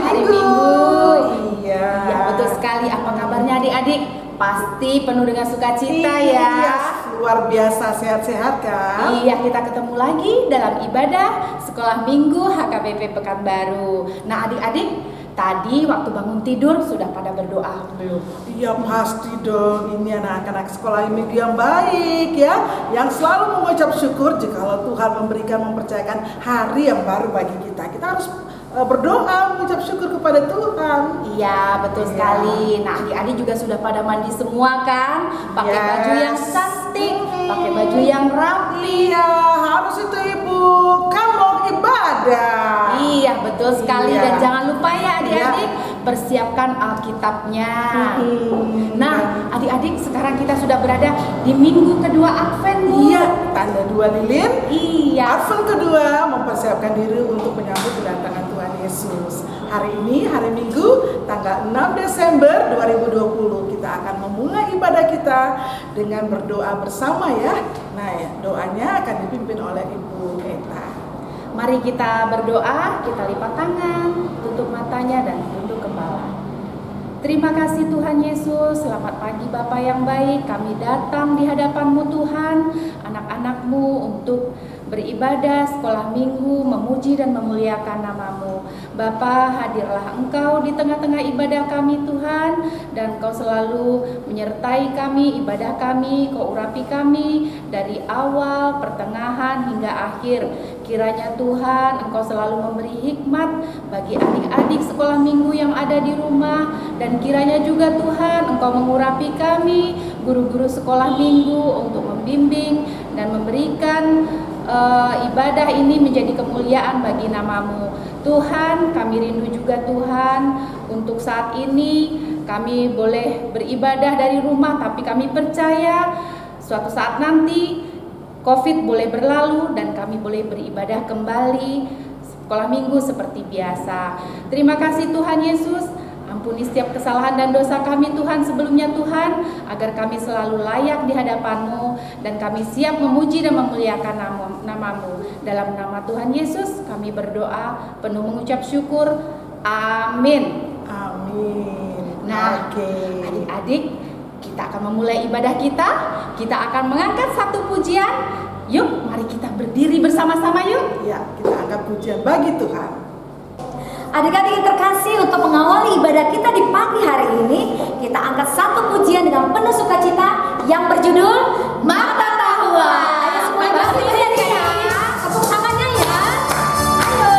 hari Minggu. Iya. Ya, betul sekali. Apa kabarnya adik-adik? Pasti penuh dengan sukacita ya. Iya, luar biasa, sehat-sehat kan? Iya, kita ketemu lagi dalam ibadah Sekolah Minggu HKBP Pekanbaru. Nah, adik-adik, tadi waktu bangun tidur sudah pada berdoa belum? Iya pasti dong, ini anak-anak sekolah minggu yang baik ya, yang selalu mengucap syukur jikalau Tuhan mempercayakan hari yang baru bagi kita. Kita harus berdoa mengucap syukur kepada Tuhan. Iya, betul sekali. Nah, adik-adik juga sudah pada mandi semua kan? Pakai baju yang cantik, pakai baju yang rapi. Iya, harus itu Ibu, kan mau ibadah. Iya, betul sekali. Iya. Dan jangan lupa ya adik-adik, persiapkan Alkitabnya. Nah, adik-adik, sekarang kita sudah berada di minggu kedua Advent, Bu. Iya, tanda 2 lilin. Iya. Advent kedua mempersiapkan diri untuk menyambut kedatangan Tuhan Yesus. Hari ini, hari Minggu, tanggal 6 Desember 2020, kita akan memulai ibadah kita dengan berdoa bersama ya. Nah, ya, doanya akan dipimpin oleh Ibu Eta. Mari kita berdoa, kita lipat tangan, tutup matanya dan tunduk kepala. Terima kasih Tuhan Yesus, selamat pagi Bapa yang baik. Kami datang di hadapan-Mu Tuhan, anak-anak-Mu untuk beribadah sekolah minggu, memuji dan memuliakan nama-Mu. Bapa, hadirlah Engkau di tengah-tengah ibadah kami Tuhan, dan Engkau selalu menyertai kami, ibadah kami, Kau urapi kami dari awal, pertengahan hingga akhir. Kiranya Tuhan Engkau selalu memberi hikmat bagi adik-adik sekolah minggu yang ada di rumah, dan kiranya juga Tuhan Engkau mengurapi kami, guru-guru sekolah minggu, untuk membimbing dan memberikan ibadah ini menjadi kemuliaan bagi nama-Mu. Tuhan, kami rindu juga Tuhan, untuk saat ini kami boleh beribadah dari rumah, tapi kami percaya suatu saat nanti COVID boleh berlalu dan kami boleh beribadah kembali sekolah minggu seperti biasa. Terima kasih Tuhan Yesus. Ampuni setiap kesalahan dan dosa kami Tuhan sebelumnya Tuhan, agar kami selalu layak di hadapan-Mu dan kami siap memuji dan memuliakan nama-Mu. Dalam nama Tuhan Yesus kami berdoa penuh mengucap syukur. Amin. Amin. Nah, adik-adik, kita akan memulai ibadah kita. Kita akan mengangkat satu pujian. Yuk, mari kita berdiri bersama-sama yuk. Ya, kita angkat pujian bagi Tuhan. Adik-adik yang terkasih, untuk mengawali ibadah kita di pagi hari ini, kita angkat satu pujian dengan penuh sukacita yang berjudul Mata Tahua. Ayo semua berdiri ya, tepuk tangannya ya. Ayo.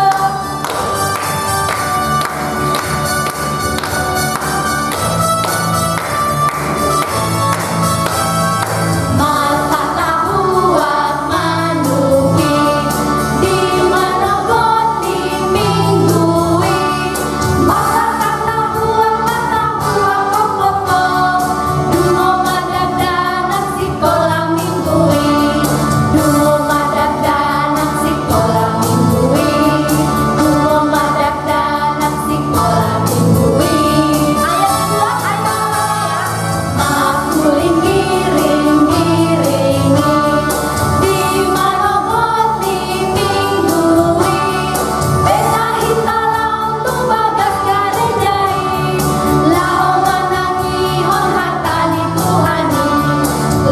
Mata Tahua manuki di manogot di minggui. Mata Tahua popo dungo madagdanak sekolah minggui. Dungo madagdanak sekolah minggui. Dungo madagdanak sekolah minggui. Ayat kedua, ayo ya. Makuling giring-giringi di manogot di minggui. Benahin talau tu bagas garejai. Lau manangihon hatani Tuhani.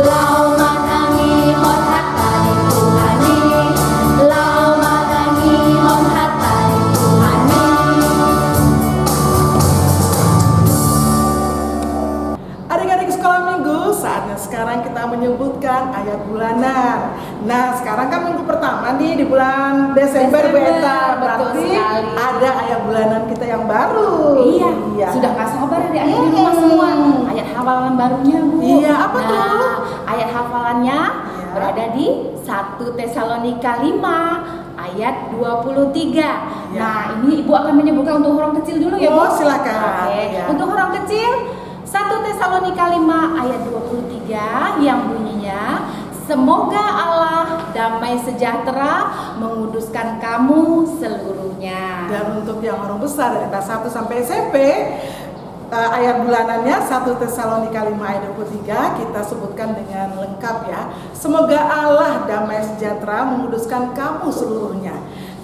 Lau manangihon hatani Tuhani. Lau manangihon hatani Tuhani. Adik-adik sekolah minggu, saatnya sekarang kita menyebutkan ayat bulanan. Nah, sekarang kan minggu pertama nih di bulan Desember, Bu Eta. Betul Berarti sekali. ada ayat bulanan kita yang baru. Iya, sudah gak sabar adik-adik di rumah semua. Ayat hafalan barunya Bu. Iya, apa tuh? Nah, ayat hafalannya Iya. berada di 1 Tesalonika 5 ayat 23. Iya. Nah, ini Ibu akan menyebutkan untuk orang kecil dulu ya Bu. Oh, silakan. Oke. Iya. Untuk orang kecil 1 Tesalonika 5 ayat 23 yang bunyinya, semoga Allah damai sejahtera menguduskan kamu seluruhnya. Dan untuk yang orang besar dari kelas 1 sampai SMP, ayat bulanannya 1 Tesalonika 5 ayat 23 kita sebutkan dengan lengkap ya. Semoga Allah damai sejahtera menguduskan kamu seluruhnya.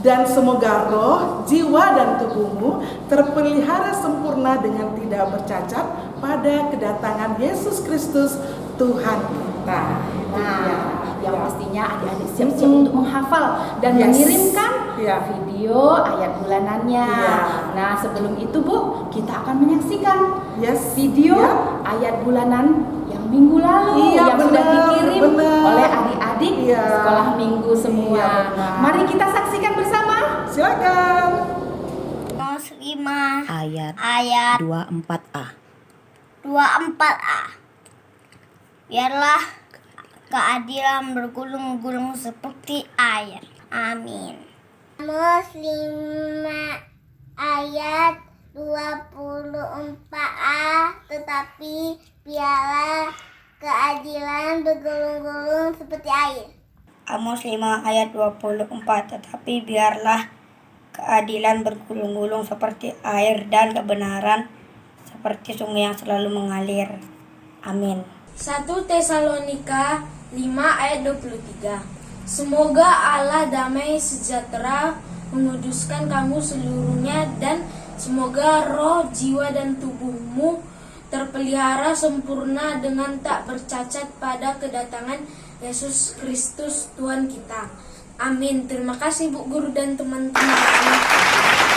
dan semoga roh, jiwa, dan tubuhmu terpelihara sempurna dengan tidak bercacat pada kedatangan Yesus Kristus Tuhan kita. Nah, yang pastinya adik-adik siap-siap untuk menghafal dan mengirimkan video ayat bulanannya. Nah, sebelum itu Bu, kita akan menyaksikan video ayat bulanan yang minggu lalu yang sudah dikirim oleh adik-adik sekolah minggu semua. Mari kita saksikan bersama. Silakan. Muslimah Ayat 24a. 24a. Biarlah keadilan bergulung-gulung seperti air. Amin. Muslimah ayat 24a. Tetapi biarlah keadilan bergulung-gulung seperti air. Amos 5 ayat 24. Tetapi biarlah keadilan bergulung-gulung seperti air dan kebenaran seperti sungai yang selalu mengalir. Amin. 1 Tesalonika 5 ayat 23. Semoga Allah damai sejahtera menguduskan kamu seluruhnya, dan semoga roh, jiwa, dan tubuhmu terpelihara sempurna dengan tak bercacat pada kedatangan Yesus Kristus Tuhan kita. Amin. Terima kasih Bu Guru dan teman-teman.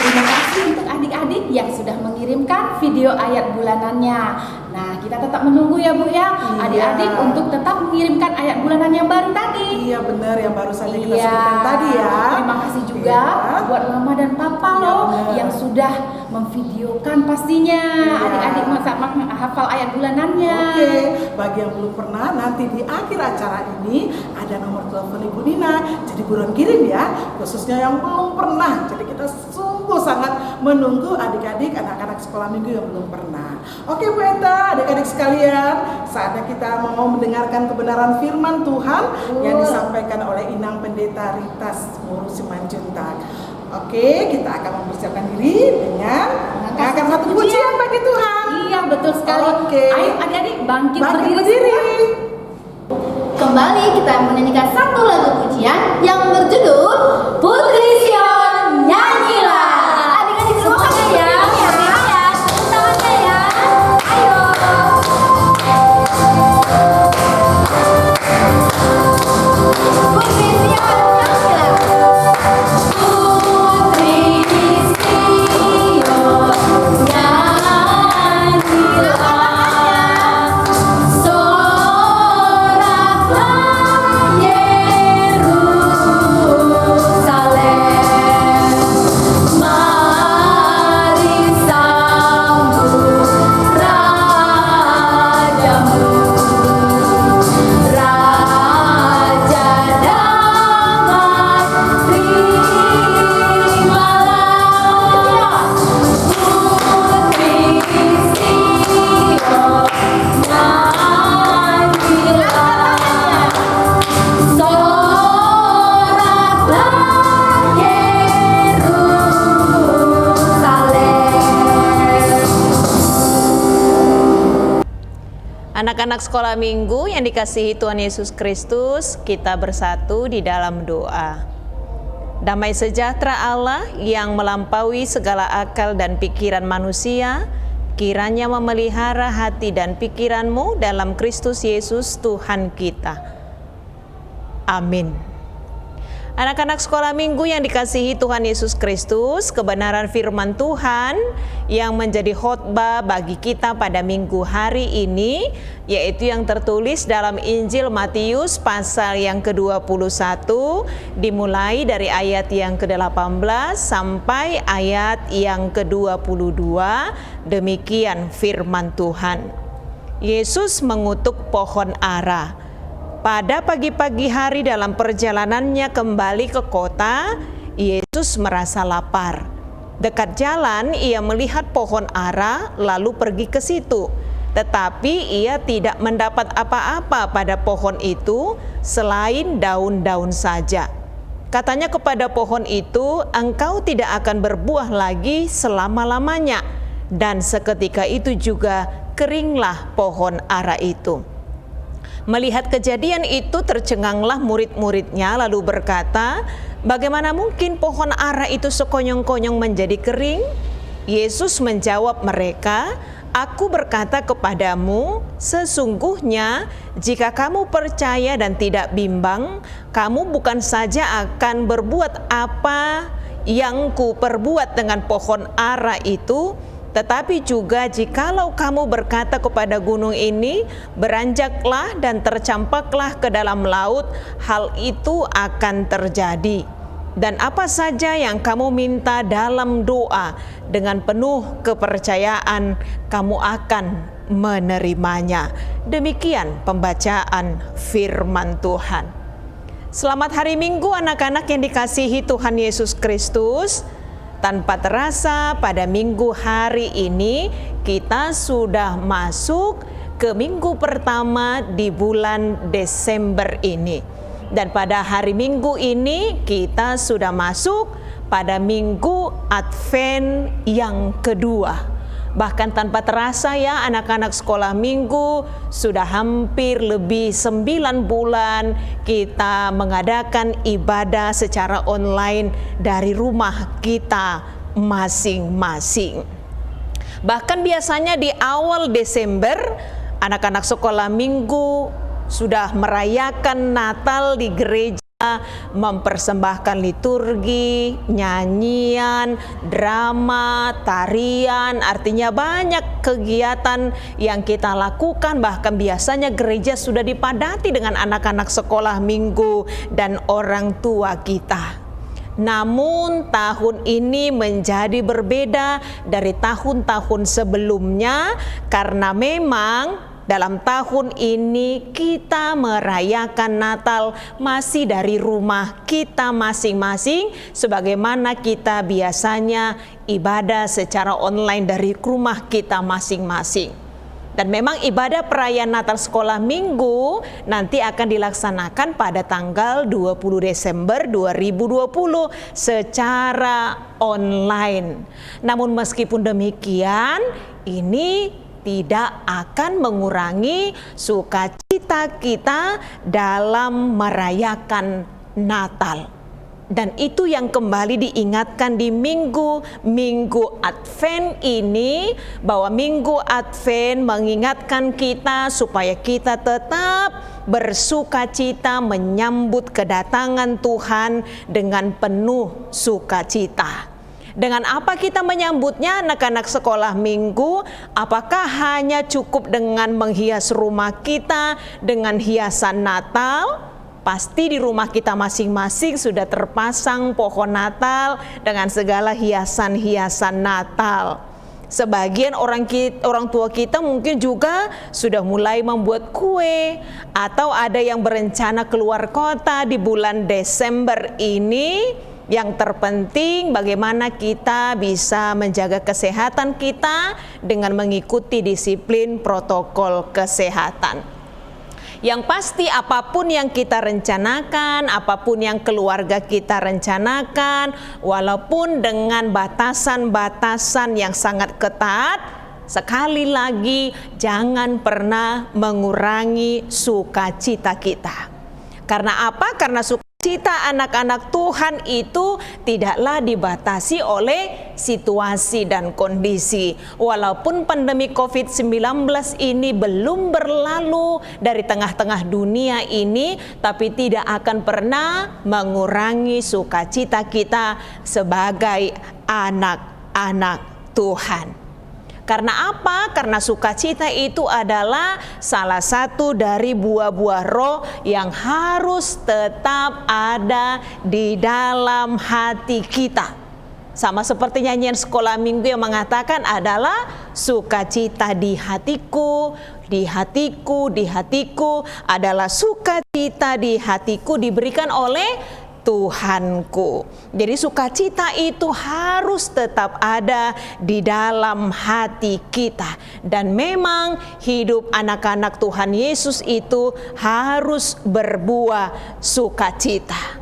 Terima kasih untuk adik-adik yang sudah mengirimkan video ayat bulanannya. Nah, kita tetap menunggu ya Bu ya, adik-adik untuk tetap mengirimkan ayat bulanan yang baru tadi. Iya benar, yang baru saja kita sebutkan tadi ya. Terima kasih juga buat Mama dan Papa loh yang sudah memvideokan pastinya adik-adik menghafal ayat bulanannya. Oke, bagi yang belum pernah, nanti di akhir acara ini ada nomor telepon Ibu Nina. Jadi buruan kirim ya, khususnya yang belum pernah. Jadi kita sungguh sangat menunggu adik-adik, anak-anak sekolah minggu yang belum pernah. Oke Bu Eta, adik-adik sekalian, saatnya kita mau mendengarkan kebenaran firman Tuhan yang disampaikan oleh Inang Pendeta Ritas Muru Simanjuntak. Oke, kita akan mempersiapkan diri dengan mengangkat satu pujian bagi Tuhan. Iya, betul sekali. Oke. Ayo adik-adik bangkit berdiri. Kembali kita menyanyikan satu lagu pujian yang berjudul Putri Sion Nyanyilah. Adik-adik semuanya ya. Tepuk tangannya ya. Ayo. Putri Sion Nyanyilah. Putri Sion Nyanyilah. Soraklah Yerusalem. Mari sambut rajamu, Raja damai, terimalah Putri Sion nyanyilah. Soraklah Yerusalem. Anak-anak sekolah minggu yang dikasihi Tuhan Yesus Kristus, kita bersatu di dalam doa. Damai sejahtera Allah yang melampaui segala akal dan pikiran manusia, kiranya memelihara hati dan pikiranmu dalam Kristus Yesus Tuhan kita. Amin. Anak-anak sekolah minggu yang dikasihi Tuhan Yesus Kristus, kebenaran firman Tuhan yang menjadi khotbah bagi kita pada minggu hari ini, yaitu yang tertulis dalam Injil Matius pasal yang ke-21, dimulai dari ayat yang ke-18 sampai ayat yang ke-22, demikian firman Tuhan. Yesus mengutuk pohon ara. Pada pagi-pagi hari dalam perjalanannya kembali ke kota, Yesus merasa lapar. Dekat jalan ia melihat pohon ara lalu pergi ke situ. Tetapi ia tidak mendapat apa-apa pada pohon itu selain daun-daun saja. Katanya kepada pohon itu, "Engkau tidak akan berbuah lagi selama-lamanya." Dan seketika itu juga keringlah pohon ara itu. Melihat kejadian itu tercenganglah murid-muridnya lalu berkata, Bagaimana mungkin pohon ara itu sekonyong-konyong menjadi kering? Yesus menjawab mereka, "Aku berkata kepadamu, sesungguhnya jika kamu percaya dan tidak bimbang, kamu bukan saja akan berbuat apa yang kuperbuat dengan pohon ara itu, tetapi juga jikalau kamu berkata kepada gunung ini, beranjaklah dan tercampaklah ke dalam laut, hal itu akan terjadi. Dan apa saja yang kamu minta dalam doa, dengan penuh kepercayaan kamu akan menerimanya." Demikian pembacaan firman Tuhan. Selamat hari Minggu anak-anak yang dikasihi Tuhan Yesus Kristus. Tanpa terasa pada minggu hari ini kita sudah masuk ke minggu pertama di bulan Desember ini. Dan pada hari Minggu ini kita sudah masuk pada minggu Advent yang kedua. Bahkan tanpa terasa ya anak-anak sekolah minggu, sudah hampir lebih 9 bulan kita mengadakan ibadah secara online dari rumah kita masing-masing. Bahkan biasanya di awal Desember anak-anak sekolah minggu sudah merayakan Natal di gereja, mempersembahkan liturgi, nyanyian, drama, tarian, artinya banyak kegiatan yang kita lakukan. Bahkan biasanya gereja sudah dipadati dengan anak-anak sekolah minggu dan orang tua kita. Namun tahun ini menjadi berbeda dari tahun-tahun sebelumnya karena memang dalam tahun ini kita merayakan Natal masih dari rumah kita masing-masing, sebagaimana kita biasanya ibadah secara online dari rumah kita masing-masing. Dan memang ibadah perayaan Natal sekolah minggu nanti akan dilaksanakan pada tanggal 20 Desember 2020 secara online. Namun meskipun demikian, ini tidak akan mengurangi sukacita kita dalam merayakan Natal. Dan itu yang kembali diingatkan di minggu Advent ini, bahwa minggu Advent mengingatkan kita supaya kita tetap bersukacita menyambut kedatangan Tuhan dengan penuh sukacita. Dengan apa kita menyambutnya anak-anak sekolah minggu? Apakah hanya cukup dengan menghias rumah kita dengan hiasan Natal? Pasti di rumah kita masing-masing sudah terpasang pohon Natal dengan segala hiasan-hiasan Natal. Sebagian orang tua kita mungkin juga sudah mulai membuat kue, atau ada yang berencana keluar kota di bulan Desember ini. Yang terpenting bagaimana kita bisa menjaga kesehatan kita dengan mengikuti disiplin protokol kesehatan. Yang pasti apapun yang kita rencanakan, apapun yang keluarga kita rencanakan, walaupun dengan batasan-batasan yang sangat ketat, sekali lagi jangan pernah mengurangi sukacita kita. Karena apa? Karena sukacita anak-anak Tuhan itu tidaklah dibatasi oleh situasi dan kondisi. Walaupun pandemi COVID-19 ini belum berlalu dari tengah-tengah dunia ini, tapi tidak akan pernah mengurangi sukacita kita sebagai anak-anak Tuhan. Karena apa? Karena sukacita itu adalah salah satu dari buah-buah roh yang harus tetap ada di dalam hati kita. Sama seperti nyanyian sekolah minggu yang mengatakan adalah sukacita di hatiku, di hatiku, di hatiku adalah sukacita di hatiku diberikan oleh Tuhanku. Jadi sukacita itu harus tetap ada di dalam hati kita. Dan memang hidup anak-anak Tuhan Yesus itu harus berbuah sukacita.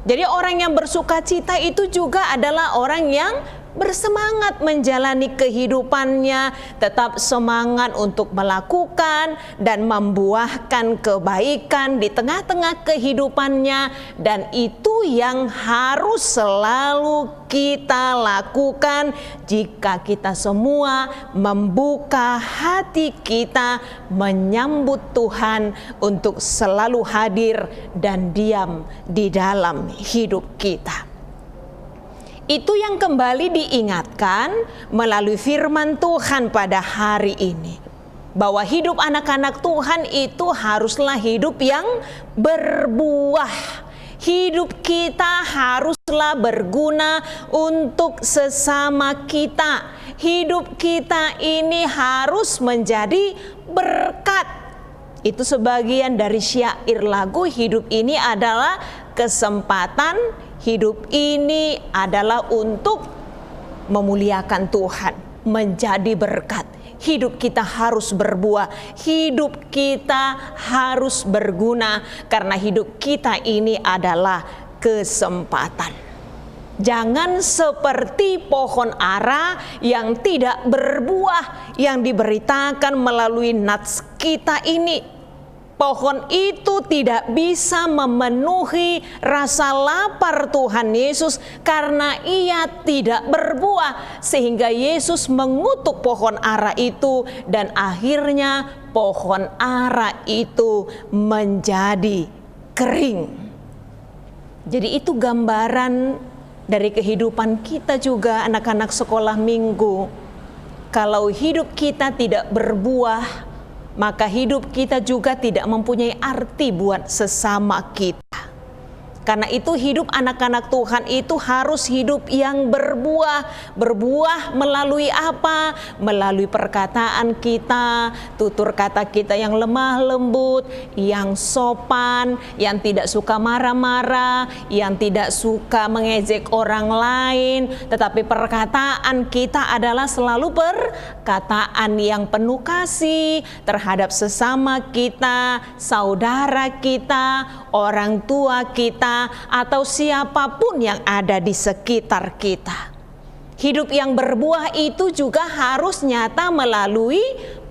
Jadi orang yang bersukacita itu juga adalah orang yang bersemangat menjalani kehidupannya, tetap semangat untuk melakukan dan membuahkan kebaikan di tengah-tengah kehidupannya, dan itu yang harus selalu kita lakukan jika kita semua membuka hati kita menyambut Tuhan untuk selalu hadir dan diam di dalam hidup kita. Itu yang kembali diingatkan melalui firman Tuhan pada hari ini, bahwa hidup anak-anak Tuhan itu haruslah hidup yang berbuah. Hidup kita haruslah berguna untuk sesama kita. Hidup kita ini harus menjadi berkat. Itu sebagian dari syair lagu. Hidup ini adalah kesempatan, hidup ini adalah untuk memuliakan Tuhan, menjadi berkat. Hidup kita harus berbuah, hidup kita harus berguna, karena hidup kita ini adalah kesempatan. Jangan seperti pohon ara yang tidak berbuah yang diberitakan melalui nats kita ini. Pohon itu tidak bisa memenuhi rasa lapar Tuhan Yesus karena ia tidak berbuah, sehingga Yesus mengutuk pohon ara itu dan akhirnya pohon ara itu menjadi kering. Jadi itu gambaran dari kehidupan kita juga, anak-anak sekolah minggu. Kalau hidup kita tidak berbuah, maka hidup kita juga tidak mempunyai arti buat sesama kita. Karena itu hidup anak-anak Tuhan itu harus hidup yang berbuah. Berbuah melalui apa? Melalui perkataan kita, tutur kata kita yang lemah lembut, yang sopan, yang tidak suka marah-marah, yang tidak suka mengejek orang lain. Tetapi perkataan kita adalah selalu perkataan yang penuh kasih terhadap sesama kita, saudara kita, orang tua kita, atau siapapun yang ada di sekitar kita. Hidup yang berbuah itu juga harus nyata melalui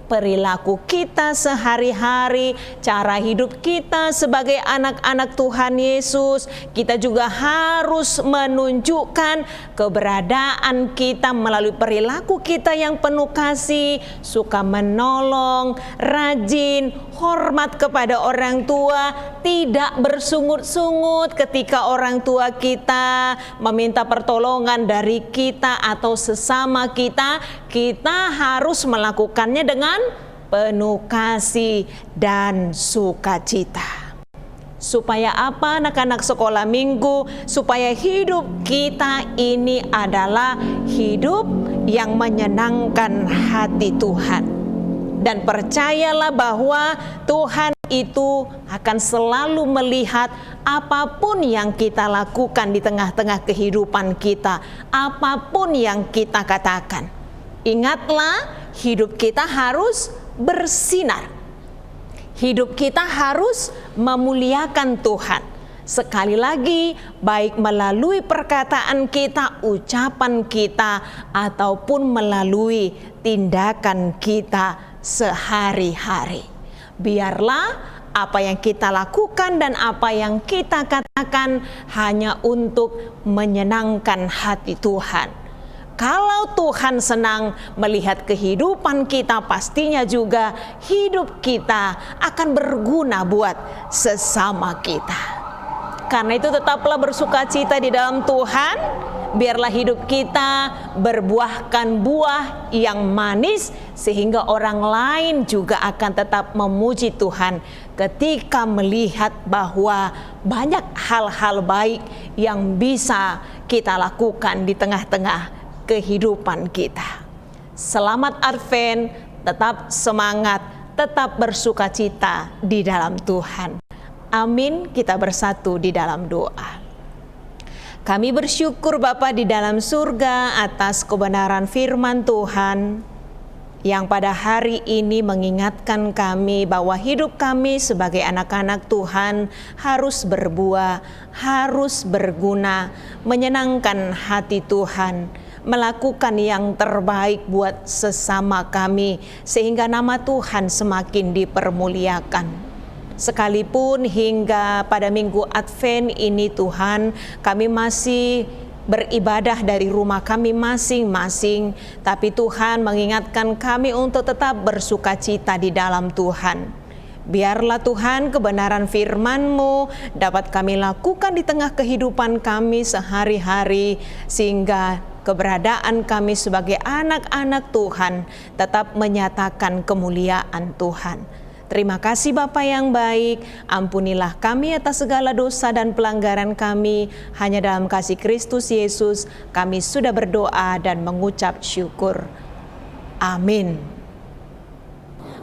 perilaku kita sehari-hari, cara hidup kita sebagai anak-anak Tuhan Yesus. Kita juga harus menunjukkan keberadaan kita melalui perilaku kita yang penuh kasih, suka menolong, rajin, hormat kepada orang tua, tidak bersungut-sungut ketika orang tua kita meminta pertolongan dari kita atau sesama kita. Kita harus melakukannya dengan penuh kasih dan sukacita. Supaya apa, anak-anak sekolah minggu? Supaya hidup kita ini adalah hidup yang menyenangkan hati Tuhan. Dan percayalah bahwa Tuhan itu akan selalu melihat apapun yang kita lakukan di tengah-tengah kehidupan kita, apapun yang kita katakan. Ingatlah, hidup kita harus bersinar. Hidup kita harus memuliakan Tuhan. Sekali lagi, baik melalui perkataan kita, ucapan kita, ataupun melalui tindakan kita sehari-hari. Biarlah apa yang kita lakukan dan apa yang kita katakan hanya untuk menyenangkan hati Tuhan. Kalau Tuhan senang melihat kehidupan kita, pastinya juga hidup kita akan berguna buat sesama kita. Karena itu tetaplah bersukacita di dalam Tuhan. Biarlah hidup kita berbuahkan buah yang manis, sehingga orang lain juga akan tetap memuji Tuhan ketika melihat bahwa banyak hal-hal baik yang bisa kita lakukan di tengah-tengah kehidupan kita. Selamat Advent, tetap semangat, tetap bersukacita di dalam Tuhan. Amin. Kita bersatu di dalam doa. Kami bersyukur Bapa di dalam surga atas kebenaran firman Tuhan yang pada hari ini mengingatkan kami bahwa hidup kami sebagai anak-anak Tuhan harus berbuah, harus berguna, menyenangkan hati Tuhan, melakukan yang terbaik buat sesama kami, sehingga nama Tuhan semakin dipermuliakan. Sekalipun hingga pada minggu Advent ini Tuhan, kami masih beribadah dari rumah kami masing-masing, tapi Tuhan mengingatkan kami untuk tetap bersukacita di dalam Tuhan. Biarlah Tuhan kebenaran firman-Mu dapat kami lakukan di tengah kehidupan kami sehari-hari, sehingga keberadaan kami sebagai anak-anak Tuhan tetap menyatakan kemuliaan Tuhan. Terima kasih Bapa yang baik, ampunilah kami atas segala dosa dan pelanggaran kami. Hanya dalam kasih Kristus Yesus kami sudah berdoa dan mengucap syukur. Amin.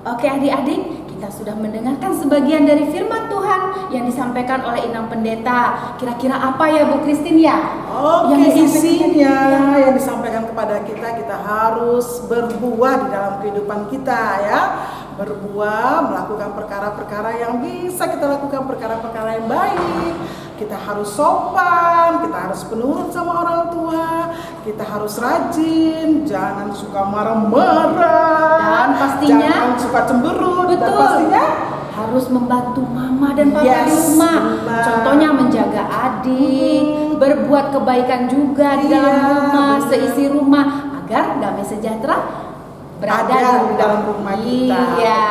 Oke adik-adik, kita sudah mendengarkan sebagian dari firman Tuhan yang disampaikan oleh Inang Pendeta. Kira-kira apa ya Bu Christine ya? Oke, Yang isinya yang disampaikan kepada kita harus berbuah di dalam kehidupan kita ya. Berbuah, melakukan perkara-perkara yang bisa kita lakukan, perkara-perkara yang baik. Kita harus sopan, kita harus penurut sama orang tua, kita harus rajin, jangan suka marah-marah, Dan pastinya jangan suka cemberut, dan betul, pastinya harus membantu mama dan papa di rumah. benar. Contohnya menjaga adik, berbuat kebaikan juga di dalam Iya, rumah, benar. seisi rumah, agar damai sejahtera berada Ada di di dalam rumah kita. Iya.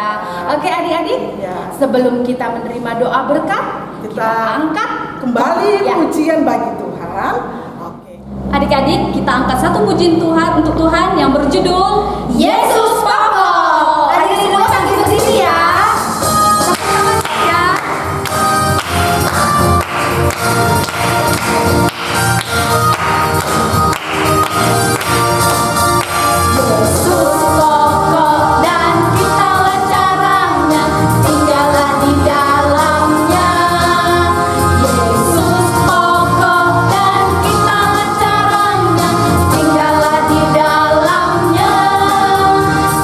Oke adik-adik, Iya. sebelum kita menerima doa berkat, kita angkat kembali Ya. pujian bagi Tuhan. Oke. Adik-adik, kita angkat satu pujian Tuhan untuk Tuhan yang berjudul Yesus Pokok. Adik-adik semua sambil ke sini ya. Sama-sama ya. Yesus pokok dan kitalah caranya, tinggallah di dalamnya. Yesus pokok dan kitalah caranya, tinggallah di dalamnya.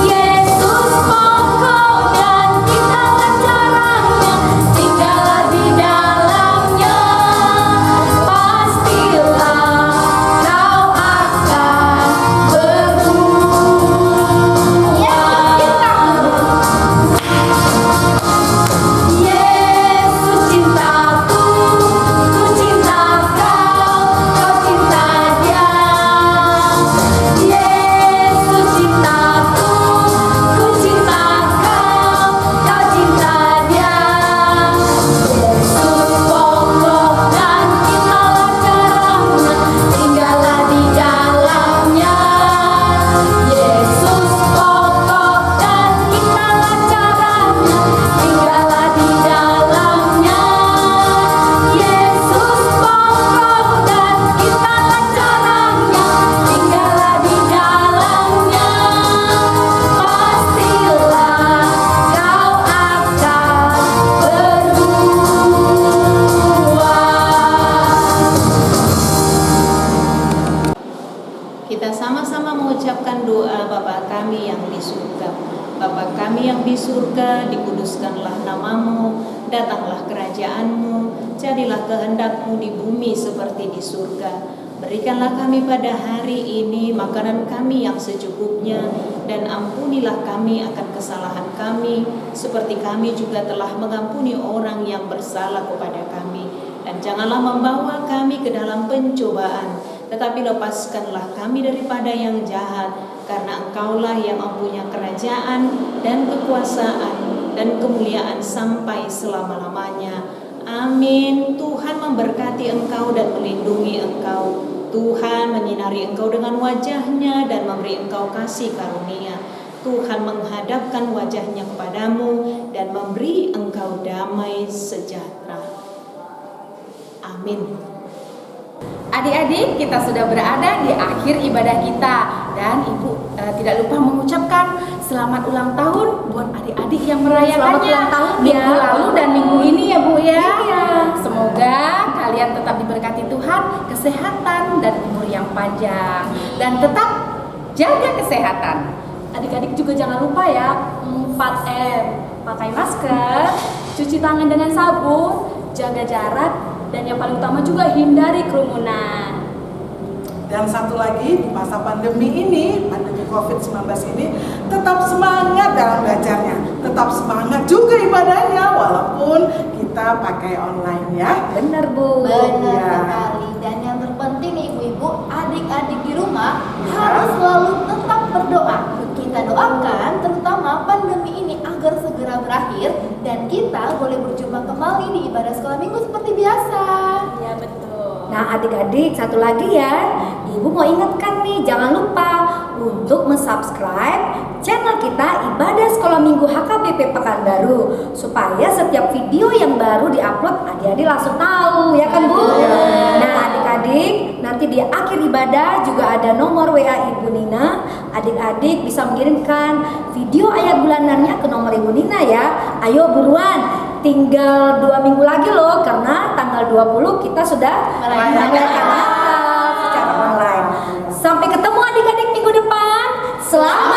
Yesus pokok dan kitalah caranya, tinggallah di dalamnya. Pastilah kau akan Yesus cintaku, ku cinta kau, kau cinta dia. Yesus cintaku, ku cinta kau, kau cinta dia. Yesus pokok dan kitalah caranya, tinggallah di dalamnya. Yesus pokok dan kitalah caranya, tinggallah di dalamnya. Yesus pokok dan kitalah caranya, tinggallah di dalamnya. Pastilah kau akan berbuah. Kita sama-sama mengucapkan doa Bapa kami yang di surga. Bapa kami yang di surga, dikuduskanlah namamu, datanglah kerajaanmu, jadilah kehendak-Mu di bumi seperti di surga. Berikanlah kami pada hari ini makanan kami yang secukupnya, dan ampunilah kami akan kesalahan kami, seperti kami juga telah mengampuni orang yang bersalah kepada kami. Dan janganlah membawa kami ke dalam pencobaan, tetapi lepaskanlah kami daripada yang jahat, karena Engkaulah yang mempunyai kerajaan dan kekuasaan dan kemuliaan sampai selama-lamanya. Amin. Tuhan memberkati engkau dan melindungi engkau. Tuhan menyinari engkau dengan wajah-Nya dan memberi engkau kasih karunia. Tuhan menghadapkan wajah-Nya kepadamu dan memberi engkau damai sejahtera. Amin. Adik-adik, kita sudah berada di akhir ibadah kita, dan Ibu tidak lupa mengucapkan selamat ulang tahun buat adik-adik yang merayakannya. Selamat ulang tahun minggu ya. lalu dan minggu ini ya Bu ya. Iya. Semoga kalian tetap diberkati Tuhan, kesehatan dan umur yang panjang, dan tetap jaga kesehatan. Adik-adik juga jangan lupa ya 4M, pakai masker, cuci tangan dengan sabun, jaga jarak, dan yang paling utama juga hindari kerumunan. Dan satu lagi, di masa pandemi ini, pandemi COVID-19 ini, tetap semangat dalam belajarnya, tetap semangat juga ibadahnya walaupun kita pakai online ya. Bener Bu. Benar Iya. sekali. Dan yang terpenting ibu-ibu, adik-adik di rumah harus selalu tetap berdoa. Kita doakan terutama pandemi ini agar segera berakhir dan kita boleh berjumpa kembali di ibadah sekolah minggu seperti biasa. Ya betul. Nah adik-adik satu lagi ya, Ibu mau ingatkan nih, jangan lupa untuk subscribe channel kita Ibadah Sekolah Minggu HKBP Pekanbaru, supaya setiap video yang baru diupload adik-adik langsung tahu, ya kan Bu? Nah adik-adik, nanti di akhir ibadah juga ada nomor WA Ibu Nina. Adik-adik bisa mengirimkan video ayat bulanannya ke nomor Ibu Nina ya. Ayo buruan, tinggal 2 minggu lagi loh, karena tanggal 20 kita sudah merayakan Natal secara online. Sampai ketemu adik-adik minggu depan. Selamat